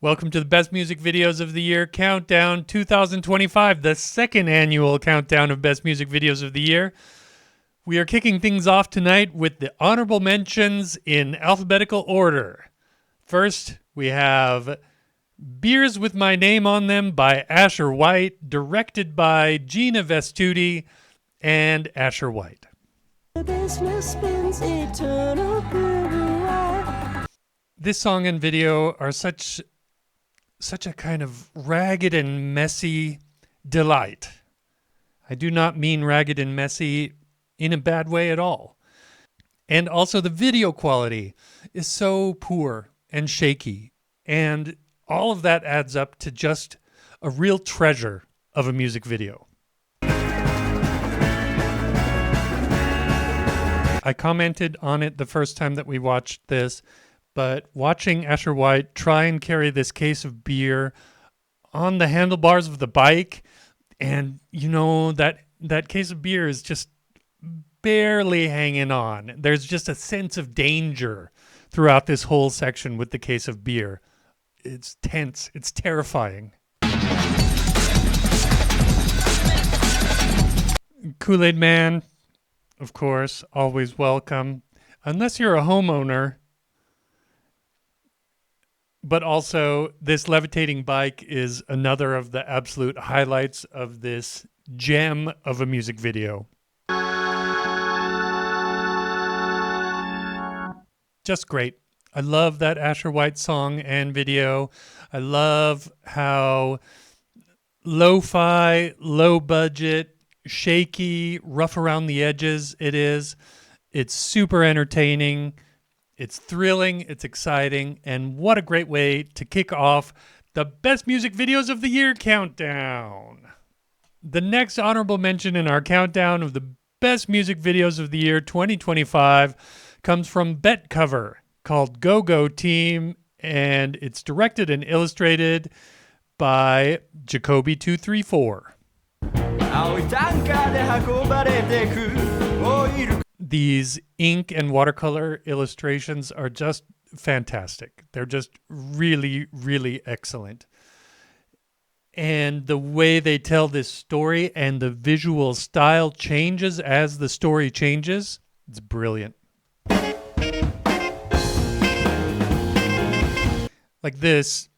Welcome to the Best Music Videos of the Year Countdown 2025, the second annual countdown of Best Music Videos of the Year. We are kicking things off tonight with the honorable mentions in alphabetical order. First, we have Beers with My Name on Them by Asher White, directed by Gina Vestuti and Asher White. The business spins eternal. This song and video are such a kind of ragged and messy delight. I do not mean ragged and messy in a bad way at all. And also the video quality is so poor and shaky, and all of that adds up to just a real treasure of a music video. I commented on it the first time that we watched this, but watching Asher White try and carry this case of beer on the handlebars of the bike, and that case of beer is just barely hanging on. There's just a sense of danger throughout this whole section with the case of beer. It's tense. It's terrifying. Kool-Aid Man, of course, always welcome. Unless you're a homeowner. But also, this levitating bike is another of the absolute highlights of this gem of a music video. Just great. I love that Asher White song and video. I love how lo-fi, low budget, shaky, rough around the edges it is. It's super entertaining. It's thrilling, it's exciting, and what a great way to kick off the Best Music Videos of the Year countdown. The next honorable mention in our countdown of the Best Music Videos of the Year 2025 comes from Bet Cover, called Go Go Team, and it's directed and illustrated by Jacoby234. These ink and watercolor illustrations are just fantastic. They're just really, really excellent. And the way they tell this story and the visual style changes as the story changes, it's brilliant. Like this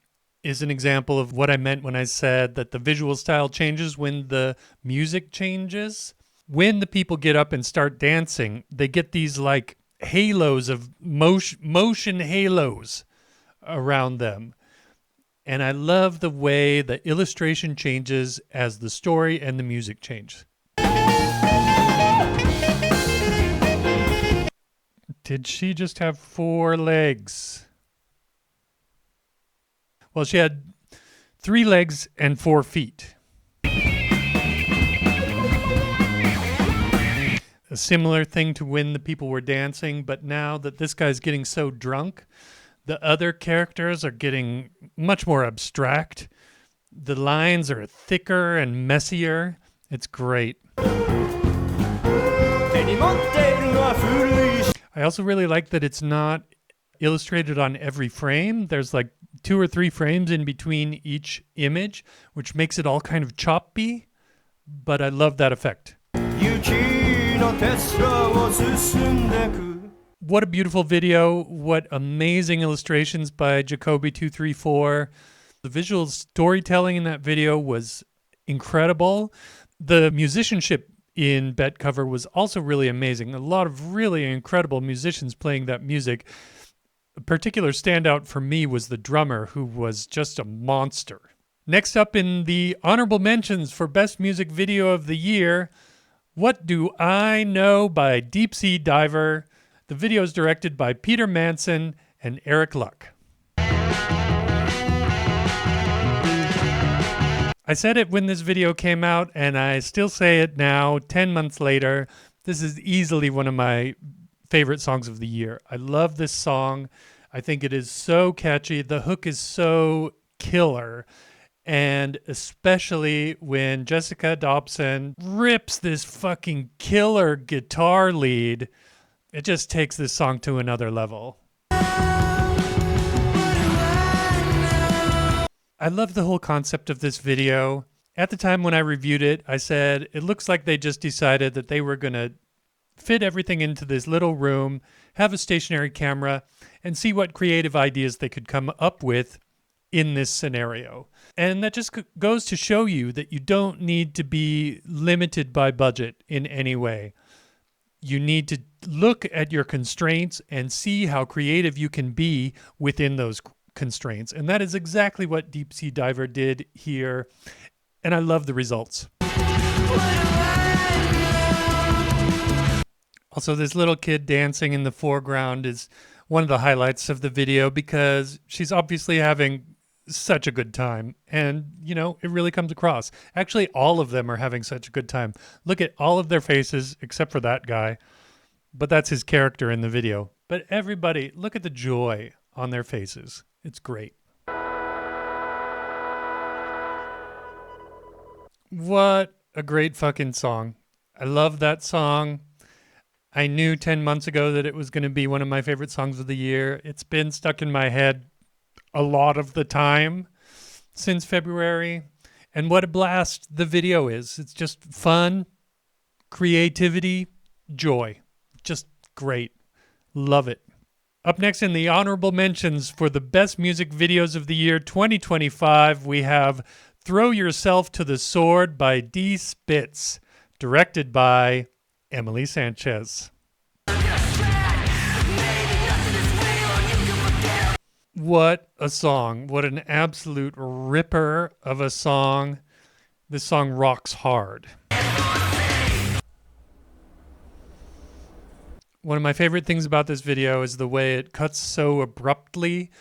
is an example of what I meant when I said that the visual style changes when the music changes. When the people get up and start dancing, they get these like halos of motion halos around them. And I love the way the illustration changes as the story and the music change. Did she just have 4 legs? Well, she had 3 legs and 4 feet. A similar thing to when the people were dancing, but now that this guy's getting so drunk, the other characters are getting much more abstract. The lines are thicker and messier. It's great. I also really like that it's not illustrated on every frame. There's like 2 or 3 frames in between each image, which makes it all kind of choppy, but I love that effect. What a beautiful video. What amazing illustrations by Jacoby234. The visual storytelling in that video was incredible. The musicianship in Bet Cover was also really amazing. A lot of really incredible musicians playing that music. A particular standout for me was the drummer, who was just a monster. Next up in the honorable mentions for Best Music Video of the Year, What Do I Know by Deep Sea Diver. The video is directed by Peter Manson and Eric Luck. I said it when this video came out, and I still say it now, 10 months later. This is easily one of my favorite songs of the year. I love this song. I think it is so catchy. The hook is so killer. And especially when Jessica Dobson rips this fucking killer guitar lead, it just takes this song to another level. I love the whole concept of this video. At the time when I reviewed it, I said it looks like they just decided that they were going to fit everything into this little room, have a stationary camera, and see what creative ideas they could come up with in this scenario. And that just goes to show you that you don't need to be limited by budget in any way. You need to look at your constraints and see how creative you can be within those constraints. And that is exactly what Deep Sea Diver did here. And I love the results. Also, this little kid dancing in the foreground is one of the highlights of the video because she's obviously having such a good time. And, you know, it really comes across. Actually, all of them are having such a good time. Look at all of their faces except for that guy. But that's his character in the video. But everybody, look at the joy on their faces. It's great. What a great fucking song. I love that song. I knew 10 months ago that it was going to be one of my favorite songs of the year. It's been stuck in my head a lot of the time since February. And what a blast the video is. It's just fun, creativity, joy. Just great. Love it. Up next in the honorable mentions for the best music videos of the year 2025, we have Throw Yourself to the Sword by D. Spitz, directed by Emily Sanchez. What a song. What an absolute ripper of a song. This song rocks hard. One of my favorite things about this video is the way it cuts so abruptly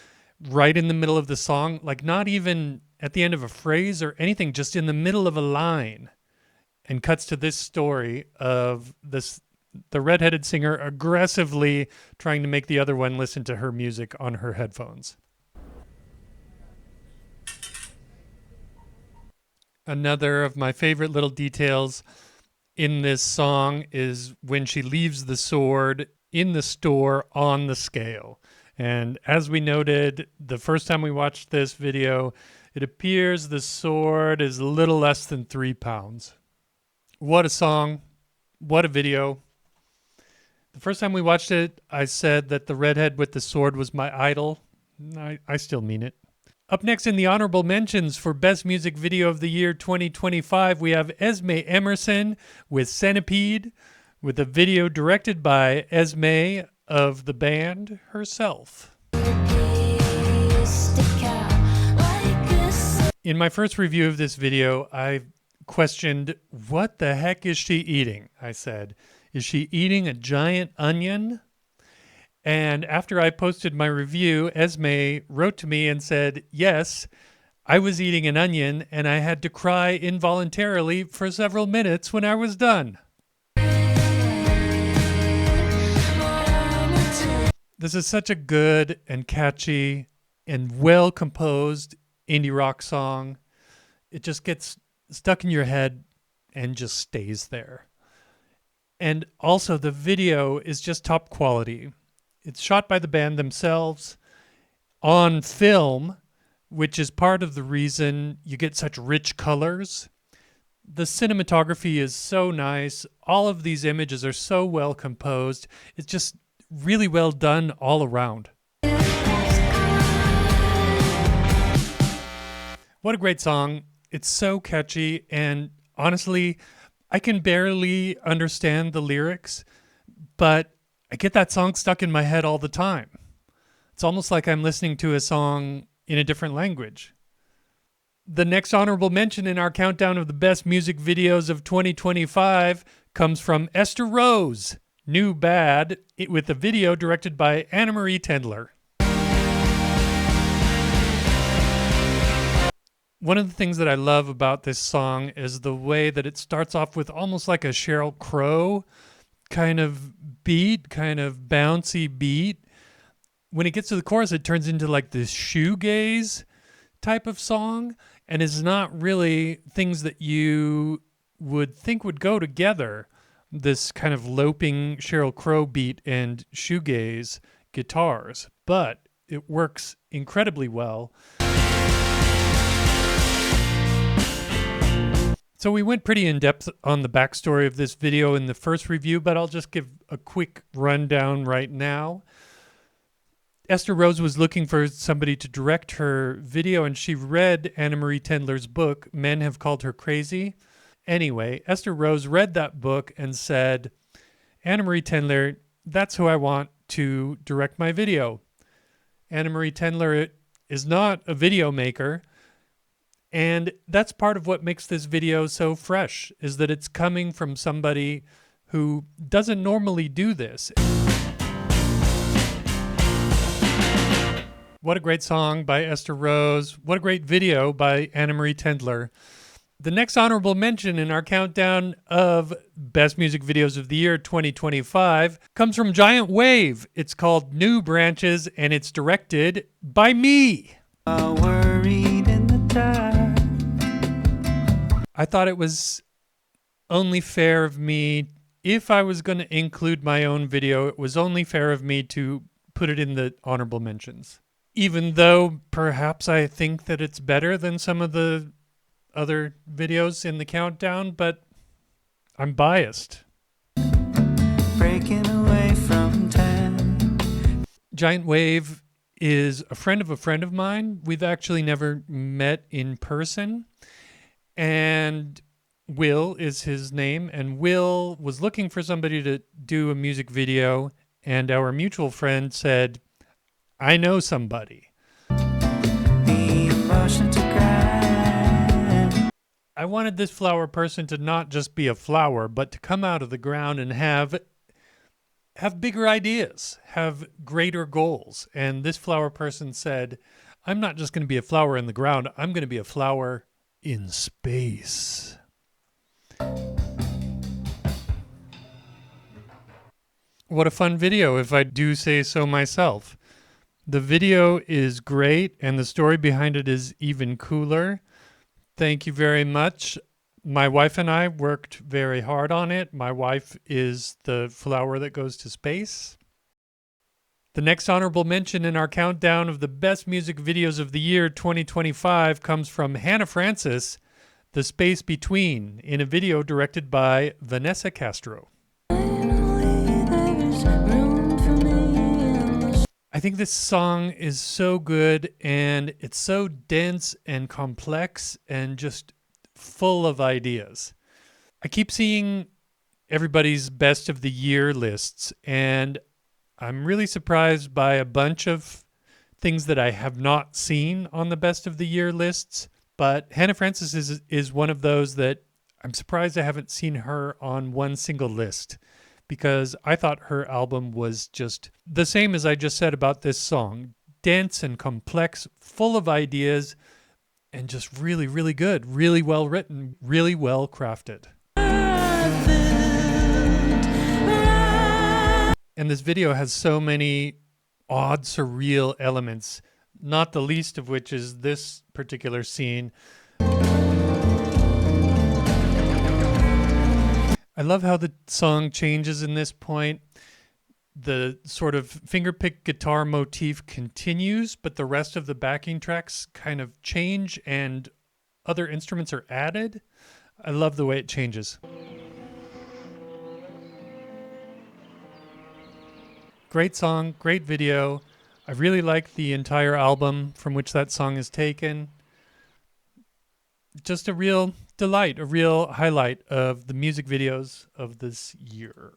right in the middle of the song, like not even at the end of a phrase or anything, just in the middle of a line, and cuts to this story of the redheaded singer aggressively trying to make the other one listen to her music on her headphones. Another of my favorite little details in this song is when she leaves the sword in the store on the scale. And as we noted the first time we watched this video, it appears the sword is a little less than 3 pounds. What a song. What a video. The first time we watched it, I said that the redhead with the sword was my idol. I still mean it. Up next in the honorable mentions for Best Music Video of the Year 2025, we have Esme Emerson with Centipede, with a video directed by Esme of the band herself. In my first review of this video, I questioned, what the heck is she eating? I said, is she eating a giant onion? And after I posted my review, Esme wrote to me and said, yes, I was eating an onion and I had to cry involuntarily for several minutes when I was done. This is such a good and catchy and well-composed indie rock song. It just gets stuck in your head and just stays there. And also the video is just top quality. It's shot by the band themselves on film, which is part of the reason you get such rich colors. The cinematography is so nice. All of these images are so well composed. It's just really well done all around. What a great song. It's so catchy, and honestly, I can barely understand the lyrics, but I get that song stuck in my head all the time. It's almost like I'm listening to a song in a different language. The next honorable mention in our countdown of the best music videos of 2025 comes from Esther Rose, New Bad, with a video directed by Anna Marie Tendler. One of the things that I love about this song is the way that it starts off with almost like a Sheryl Crow kind of beat, kind of bouncy beat. When it gets to the chorus, it turns into like this shoegaze type of song, and is not really things that you would think would go together. This kind of loping Sheryl Crow beat and shoegaze guitars, but it works incredibly well. So we went pretty in depth on the backstory of this video in the first review, but I'll just give a quick rundown right now. Esther Rose was looking for somebody to direct her video, and she read Anna Marie Tendler's book, Men Have Called Her Crazy. Anyway, Esther Rose read that book and said, Anna Marie Tendler, that's who I want to direct my video. Anna Marie Tendler is not a video maker, and that's part of what makes this video so fresh, is that it's coming from somebody who doesn't normally do this. What a great song by Esther Rose. What a great video by Anna Marie Tendler. The next honorable mention in our countdown of Best Music Videos of the Year 2025 comes from Giant Wave. It's called New Branches, and it's directed by me. Worried in the dark. I thought it was only fair of me, if I was going to include my own video, it was only fair of me to put it in the honorable mentions. Even though perhaps I think that it's better than some of the other videos in the countdown, but I'm biased. Breaking away from 10. Giant Wave is a friend of mine. We've actually never met in person. And Will is his name. And Will was looking for somebody to do a music video. And our mutual friend said, I know somebody. The emotion to cry. I wanted this flower person to not just be a flower, but to come out of the ground and have bigger ideas, have greater goals. And this flower person said, I'm not just going to be a flower in the ground, I'm going to be a flower in space. What a fun video, if I do say so myself. The video is great, and the story behind it is even cooler. Thank you very much. My wife and I worked very hard on it. My wife is the flower that goes to space. The next honorable mention in our countdown of the best music videos of the year 2025 comes from Hannah Francis, The Space Between, in a video directed by Vanessa Castro. I think this song is so good, and it's so dense and complex and just full of ideas. I keep seeing everybody's best of the year lists, and I'm really surprised by a bunch of things that I have not seen on the best of the year lists. But Hannah Francis is one of those that I'm surprised I haven't seen her on one single list, because I thought her album was just the same as I just said about this song. Dense and complex, full of ideas, and just really, really good. Really well written, really well crafted. And this video has so many odd, surreal elements, not the least of which is this particular scene. I love how the song changes in this point. The sort of fingerpick guitar motif continues, but the rest of the backing tracks kind of change and other instruments are added. I love the way it changes. Great song, great video. I really like the entire album from which that song is taken. Just a real delight, a real highlight of the music videos of this year.